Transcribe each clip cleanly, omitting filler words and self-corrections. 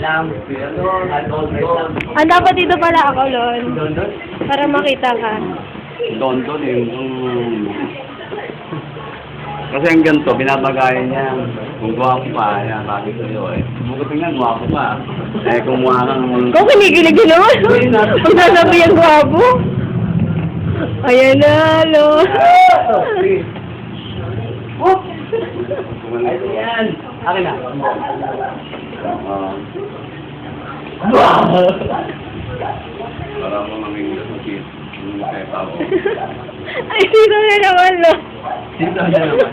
alam. Ah, dapat dito pala ako, Lon. Para makita ka. Don eh. Kasi ang ganito, binabagayan niya. Kung guwapo pa, yan, sabi ko yun eh. Kung tingnan, guwapo pa. Eh, kumuha kang... Kung kinikilig yun naman. Ang sasabi ang gwapo. Ayan na, Lon. Ay, yan. Akin na. Para ako mamingin sa kit. Yung makita ko. Ay, sino na naman, Lon? Dito na naman.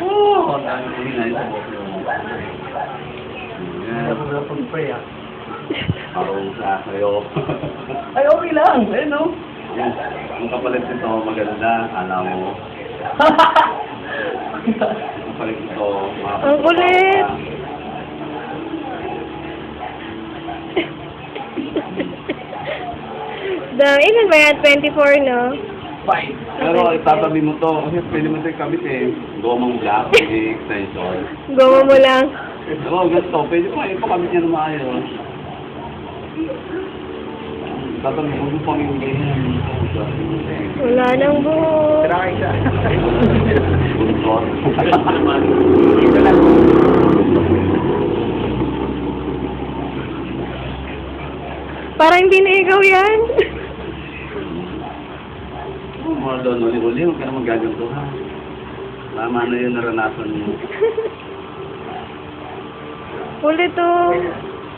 Oo, ang dami ko hinay sa boss yun. Yan. Pag-pray ah. Parang sa kayo. Ay, okay lang. Eh, no? Yan. Ang kapalit nito, maganda. Alam mo. Ang kapalit nito, Ang kulit. Ilan ba yan? 24, no? Fine. Pero itatabi mo to, kasi pwede mo ito kabit eh. Gomang black, may extension. Gawa mo lang. Oo, ganito. Pwede pa, ipakabit niya na maayos. Tatabi mo yung pamimigay niya. Wala nang buhok. Tira kayo siya. Buntot. Dito lang. Parang hindi na ikaw yan. Mga doon, uli-uli, huwag ka na magaganto ha. Tama na yun, naranasan mo. Ulit to.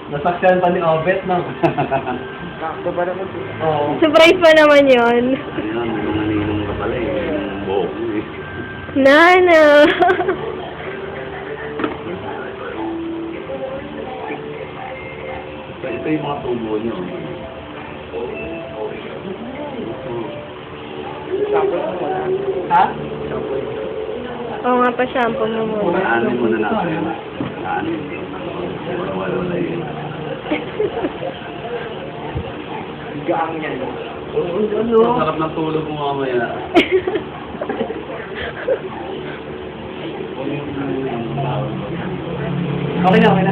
Nasakyan pa ni Obet, no? Sakto pa naman. Oo. Surprise pa naman yon. Ayun, naninong ka pala eh. Yung buhok mo eh. Nana. Ito yung mga tubo nyo. Ha? Oo nga pa, shampoo mo muna. Aanin mo na natin. Aanin. Wala yun. Gaang yan. Ang sarap ng tulog mo mamaya. Okay na, okay na.